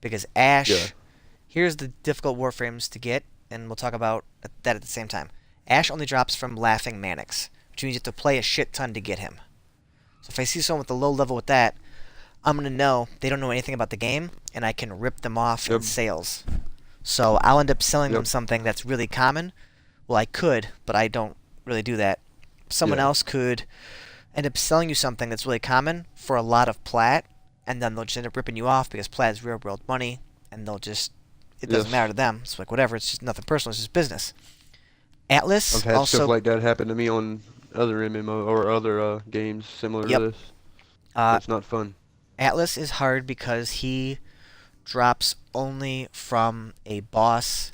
Because Ash, Yeah. here's the difficult Warframes to get, and we'll talk about that at the same time. Ash only drops from Laughing Mannix, which means you have to play a shit ton to get him. So if I see someone with a low level with that, I'm going to know they don't know anything about the game, and I can rip them off in Yep. sales. So I'll end up selling them Yep. something that's really common. Well, I could, but I don't really do that. Someone Yeah. else could end up selling you something that's really common for a lot of plat, and then they'll just end up ripping you off because plat is real world money, and they'll just, it doesn't Yes. matter to them. It's like, whatever, it's just nothing personal, it's just business. I've Atlas had stuff also, like that happen to me on other MMO or other games similar to yep, this. uh, It's not fun. Atlas is hard because he drops only from a boss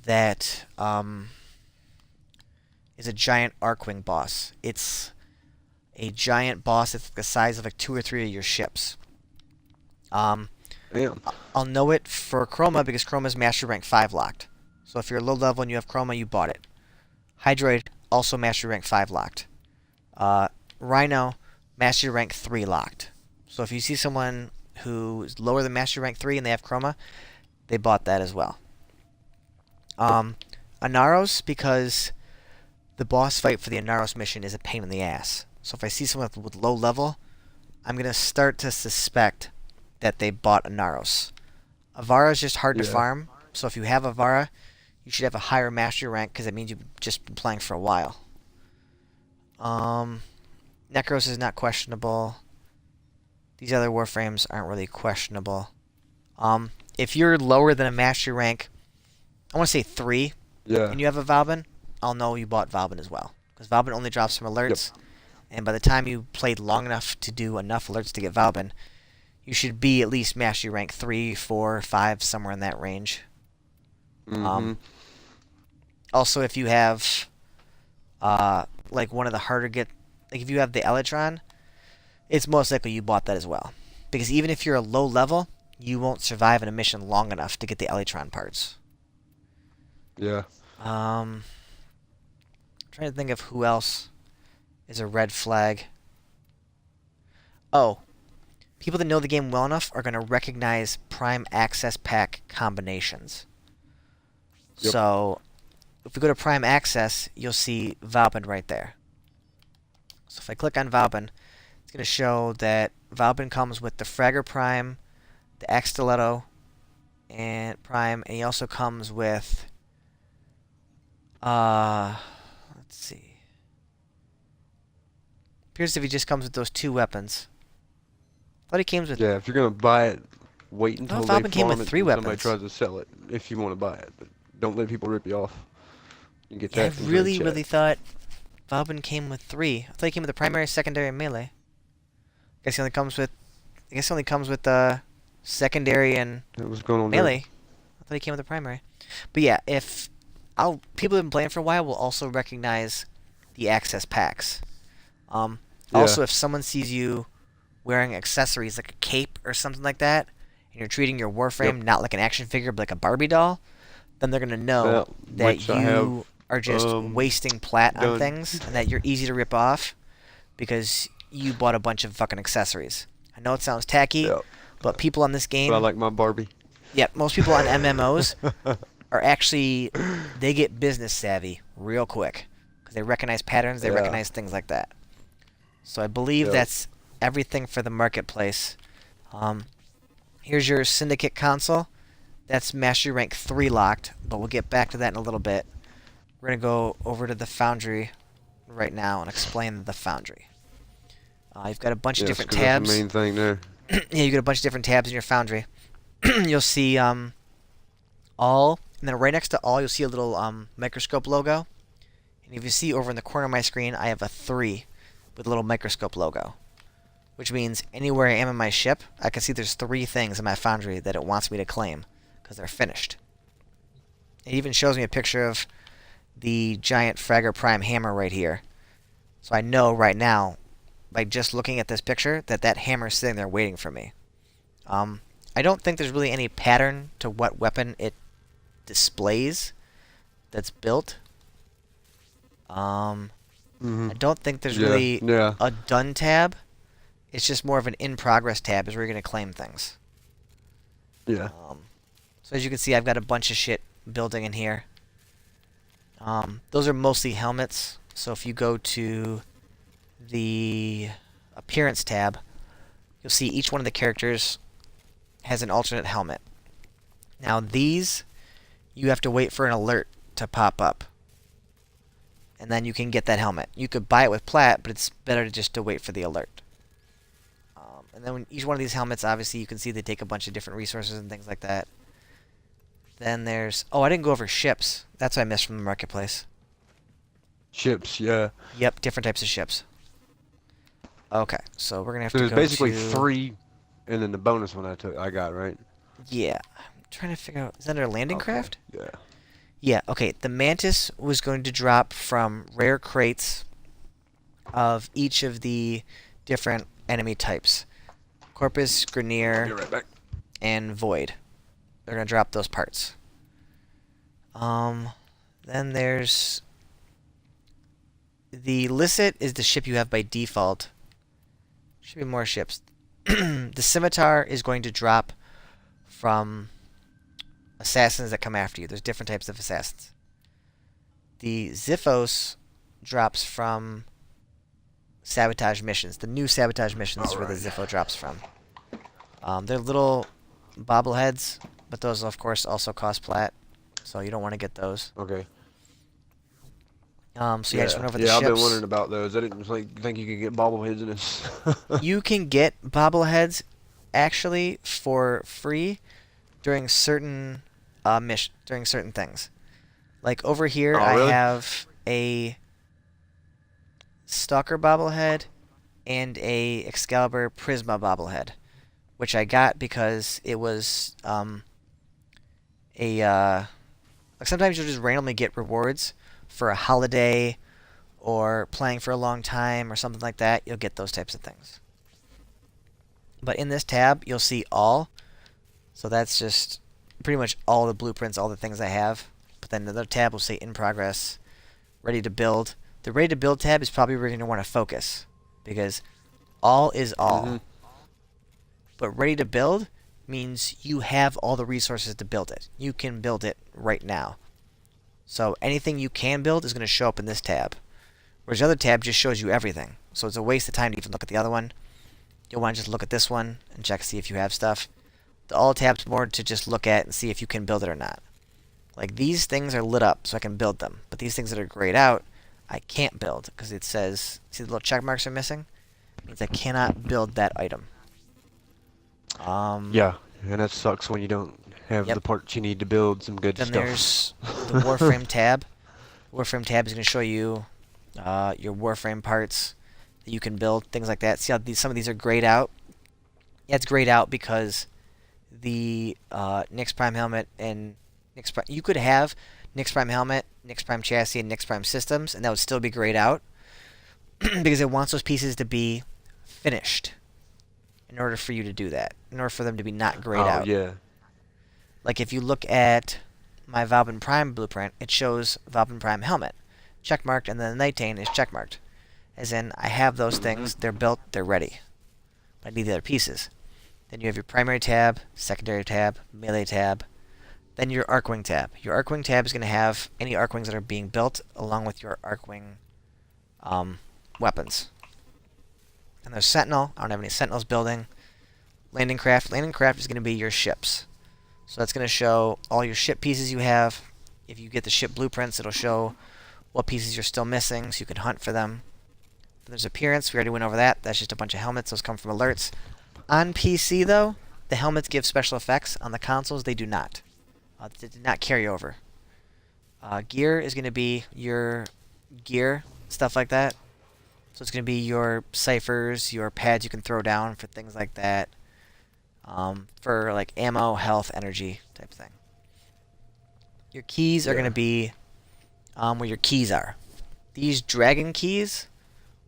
that is a giant Arcwing boss. It's a giant boss that's the size of like 2 or 3 of your ships. Um, Damn. I'll know it for Chroma because Chroma's Master Rank 5 locked. So if you're low level and you have Chroma, you bought it. Hydroid, also Master Rank 5 locked. Rhino, Master Rank 3 locked. So if you see someone who is lower than Master Rank 3 and they have Chroma, they bought that as well. Anaros, because the boss fight for the Anaros mission is a pain in the ass. So if I see someone with low level, I'm going to start to suspect that they bought Anaros. Avara is just hard to Yeah. farm, so if you have Avara, you should have a higher mastery rank because that means you've just been playing for a while. Necros is not questionable. These other Warframes aren't really questionable. If you're lower than a mastery rank, I want to say 3, Yeah. and you have a Valbin, I'll know you bought Valbin as well. Because Valbin only drops from alerts, and by the time you played long enough to do enough alerts to get Valbin, you should be at least mastery rank 3, 4, 5, somewhere in that range. Mm-hmm. Also, if you have, like one of the harder get, like if you have the Elytron, it's most likely you bought that as well. Because even if you're a low level, you won't survive in a mission long enough to get the Elytron parts. Yeah. Trying to think of who else is a red flag. Oh, people that know the game well enough are going to recognize Prime Access Pack combinations. Yep. So, if we go to Prime Access, you'll see Valbin right there. So if I click on Valbin, it's going to show that Valbin comes with the Fragger Prime, the Axe Stiletto, and Prime, and he also comes with, let's see. Appears as if he just comes with those 2 weapons. Thought he came with. Yeah. If you're gonna buy it, wait until they Valbin came farm with it 3 and somebody weapons. tries to sell it. If you want to buy it, but don't let people rip you off. You get Yeah, that I from really, chat. really thought Valbin came with 3. I thought he came with the primary, secondary, and melee. I guess he only comes with. I guess he only comes with secondary and What's going on there? melee. I thought he came with the primary. But yeah, if people who've been playing for a while will also recognize the access packs. Yeah. Also, if someone sees you wearing accessories like a cape or something like that, and you're treating your Warframe not like an action figure but like a Barbie doll, then they're gonna know Yeah, that which I have, you are just wasting plat on done. things and that you're easy to rip off because you bought a bunch of fucking accessories. I know it sounds tacky, Yeah. but people on this game, But I like my Barbie. yeah, most people on MMOs are actually, they get business savvy real quick because they recognize patterns, they Yeah. recognize things like that. So I believe Yep. that's everything for the marketplace. Here's your Syndicate console. That's Mastery Rank 3 locked, but we'll get back to that in a little bit. We're going to go over to the Foundry right now and explain the Foundry. You've got a bunch of Yes, different 'cause that's tabs. the main thing there. Yeah, you got a bunch of different tabs in your Foundry. You'll see all, and then right next to all, you'll see a little microscope logo. And if you see over in the corner of my screen, I have a 3 with a little microscope logo. Which means anywhere I am in my ship, I can see there's 3 things in my Foundry that it wants me to claim, because they're finished. It even shows me a picture of the giant Fragger Prime hammer right here. So I know right now, by just looking at this picture, that that hammer is sitting there waiting for me. I don't think there's really any pattern to what weapon it displays that's built. I don't think there's really a done tab. It's just more of an in progress tab is where you're going to claim things. Yeah. So as you can see, I've got a bunch of shit building in here. Those are mostly helmets. So if you go to the Appearance tab, you'll see each one of the characters has an alternate helmet. Now these, you have to wait for an alert to pop up. And then you can get that helmet. You could buy it with plat, but it's better just to wait for the alert. And then when each one of these helmets, obviously, you can see they take a bunch of different resources and things like that. Then there's... Oh, I didn't go over ships. That's what I missed from the marketplace. Ships, yeah. Yep, different types of ships. Okay, so we're going to have So to there's go basically to... 3, and then the bonus one I got, right? Yeah. I'm trying to figure out... Is that our landing craft? Yeah. Yeah, okay. The Mantis was going to drop from rare crates of each of the different enemy types. Corpus, Grenier, Be right back. and Void. They're going to drop those parts. Then there's... The Licit is the ship you have by default. Should be more ships. The Scimitar is going to drop from assassins that come after you. There's different types of assassins. The Xiphos drops from sabotage missions. The new sabotage missions is where the Xiphos drops from. They're little bobbleheads, but those, of course, also cost plat, so you don't want to get those. Okay. So yeah, I just went over the yeah, ships. I've been wondering about those. I didn't think you could get bobbleheads in this. You can get bobbleheads actually for free during certain during certain things. Like over here, Oh, really? I have a Stalker bobblehead and a Excalibur Prisma bobblehead, which I got because it was like sometimes you'll just randomly get rewards for a holiday or playing for a long time or something like that. You'll get those types of things. But in this tab, you'll see all. So that's just pretty much all the blueprints, all the things I have. But then another tab will say in progress, ready to build. The ready to build tab is probably where you're going to want to focus, because all is all. Mm-hmm. But ready to build means you have all the resources to build it. You can build it right now. So anything you can build is going to show up in this tab. Whereas the other tab just shows you everything. So it's a waste of time to even look at the other one. You'll want to just look at this one and check to see if you have stuff. The all tab's more to just look at and see if you can build it or not. Like these things are lit up so I can build them. But these things that are grayed out, I can't build because it says, see the little check marks are missing? It means I cannot build that item. Yeah, and that sucks when you don't have Yep. the parts you need to build some good Then stuff. there's the Warframe tab. Warframe tab is going to show you your Warframe parts that you can build, things like that. See how some of these are grayed out? Yeah, it's grayed out because the Nyx Prime helmet and Nyx Prime, you could have Nyx Prime helmet, Nyx Prime chassis, and Nyx Prime systems, and that would still be grayed out because it wants those pieces to be finished in order for you to do that, in order for them to be not grayed out. Yeah. Like if you look at my Valbin Prime blueprint, it shows Valbin Prime helmet checkmarked, and then the Nightane is checkmarked. As in, I have those things, they're built, they're ready. But I need the other pieces. Then you have your primary tab, secondary tab, melee tab, then your Arcwing tab. Your Arcwing tab is going to have any Arcwings that are being built along with your Arcwing weapons. And there's Sentinel. I don't have any Sentinels building. Landing craft. Landing craft is going to be your ships. So that's going to show all your ship pieces you have. If you get the ship blueprints, it'll show what pieces you're still missing, so you can hunt for them. Then there's appearance. We already went over that. That's just a bunch of helmets. Those come from alerts. On PC, though, the helmets give special effects. On the consoles, they do not. They did not carry over. Gear is going to be your gear, stuff like that. So it's going to be your ciphers, your pads you can throw down for things like that. For like ammo, health, energy type thing. Your keys are going to be where your keys are. These dragon keys,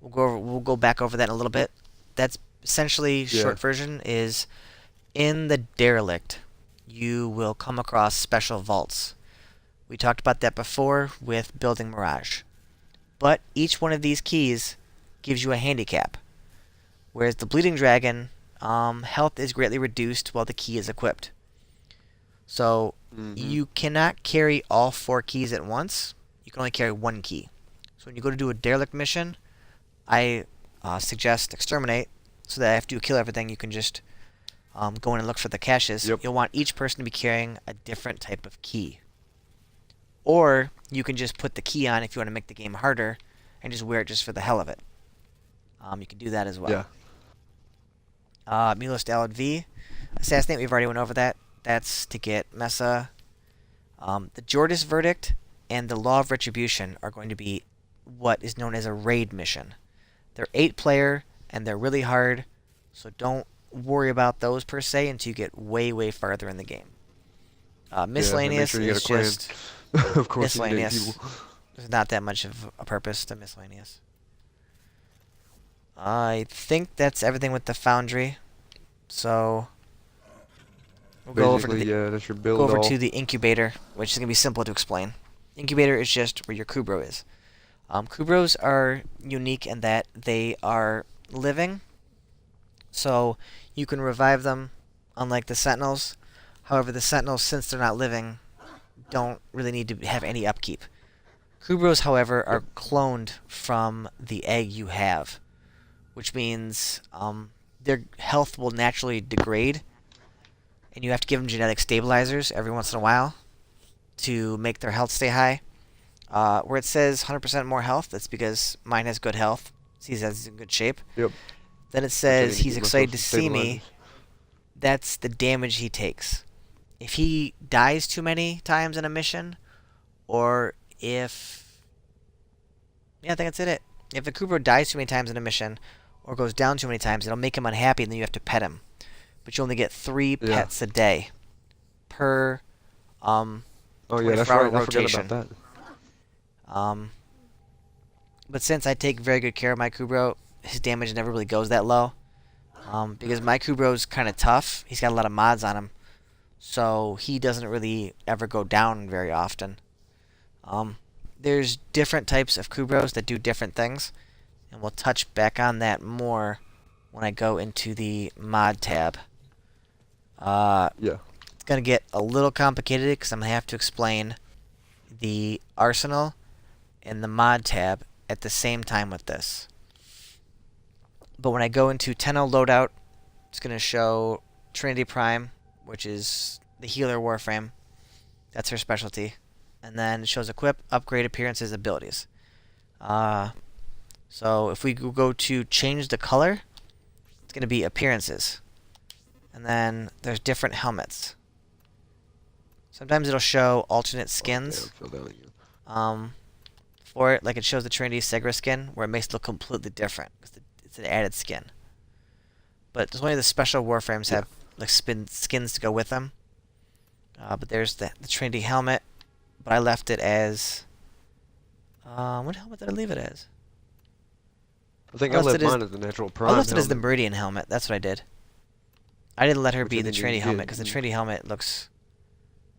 we'll go back over that in a little bit. That's essentially, short version is, in the derelict, you will come across special vaults. We talked about that before with building Mirage. But each one of these keys gives you a handicap. Whereas the Bleeding Dragon, health is greatly reduced while the key is equipped. So Mm-hmm. you cannot carry all 4 keys at once. You can only carry 1 key. So when you go to do a derelict mission, I suggest exterminate, so that after you kill everything, you can just go in and look for the caches. Yep. You'll want each person to be carrying a different type of key. Or you can just put the key on if you want to make the game harder and just wear it just for the hell of it. You can do that as well. Yeah. Mulos Dalad V. Assassinate, we've already went over that. That's to get Mesa. The Jordis Verdict and the Law of Retribution are going to be what is known as a raid mission. They're 8-player, and they're really hard, so don't worry about those per se until you get way, way farther in the game. Miscellaneous yeah, make sure you is get a clan. just Of course, you need miscellaneous. people. There's not that much of a purpose to miscellaneous. I think that's everything with the Foundry. So we'll go over to Basically, the yeah, that's your build go over all. to the Incubator, which is going to be simple to explain. Incubator is just where your Kubro is. Kubros are unique in that they are living, so you can revive them, unlike the Sentinels. However, the Sentinels, since they're not living, don't really need to have any upkeep. Kubros, however, are cloned from the egg you have, which means their health will naturally degrade, and you have to give them genetic stabilizers every once in a while to make their health stay high. Where it says 100% more health, that's because mine has good health. Sees that he's in good shape. Yep. Then it I says need to he's give excited to myself some see me. stabilizers. That's the damage he takes. If he dies too many times in a mission, or if... Yeah, I think that's it. If a Kubro dies too many times in a mission, or goes down too many times, it'll make him unhappy, and then you have to pet him. But you only get 3 pets a day per Oh yeah, that's 24-hour right. I forgot rotation. about that. But since I take very good care of my Kubro, his damage never really goes that low. Because my Kubro's kind of tough. He's got a lot of mods on him. So he doesn't really ever go down very often. There's different types of Kubros that do different things. And we'll touch back on that more when I go into the mod tab. Yeah. It's going to get a little complicated because I'm going to have to explain the arsenal and the mod tab at the same time with this. But when I go into 10.0 loadout, it's going to show Trinity Prime, which is the healer Warframe. That's her specialty. And then it shows equip, upgrade, appearances, abilities. So if we go to change the color, it's going to be appearances. And then there's different helmets. Sometimes it'll show alternate skins. Okay, I fell down again. For it, like it shows the Trinity Segra skin, where it makes it look completely different because it's an added skin. But only the special Warframes have like skins to go with them. But there's the Trinity helmet, but I left it as what helmet did I leave it as? I think I I left left it as- mine as the natural prime. I left it as the helmet, Meridian helmet. That's what I did. I didn't let her which be I the think you Trinity helmet did. because the Trinity helmet looks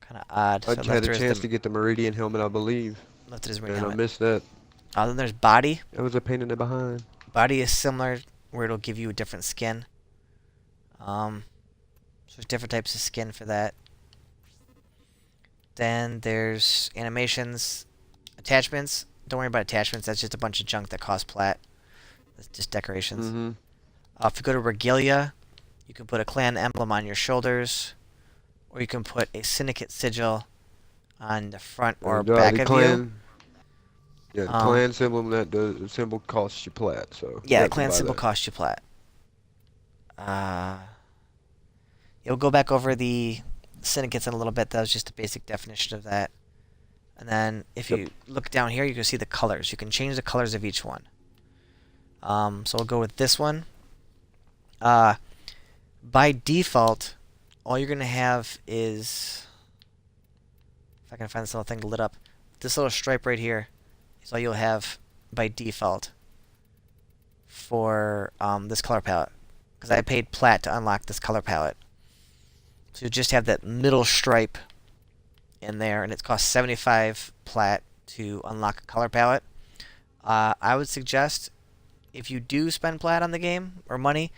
kind of odd. So I I just left had her a as chance the to get the Meridian helmet, I believe, left it as Meridian and I helmet. missed that. Then there's body. That was a pain in the behind. Body is similar, where it'll give you a different skin. So there's different types of skin for that. Then there's animations, attachments. Don't worry about attachments. That's just a bunch of junk that costs plat. That's just decorations. Mm-hmm. If you go to Regalia, you can put a clan emblem on your shoulders, or you can put a syndicate sigil on the front or back the of clan, you. Yeah, the clan symbol, that the symbol costs you plat, so you Yeah, the have to clan buy symbol that. costs you plat. You'll go back over the syndicates in a little bit. That was just a basic definition of that. And then if you look down here, you can see the colors. You can change the colors of each one. So we'll go with this one. By default, all you're going to have is... If I can find this little thing lit up. This little stripe right here is all you'll have by default for this color palette. Because I paid plat to unlock this color palette. So you just have that middle stripe in there, and it costs 75 plat to unlock a color palette. I would suggest, if you do spend plat on the game, or money,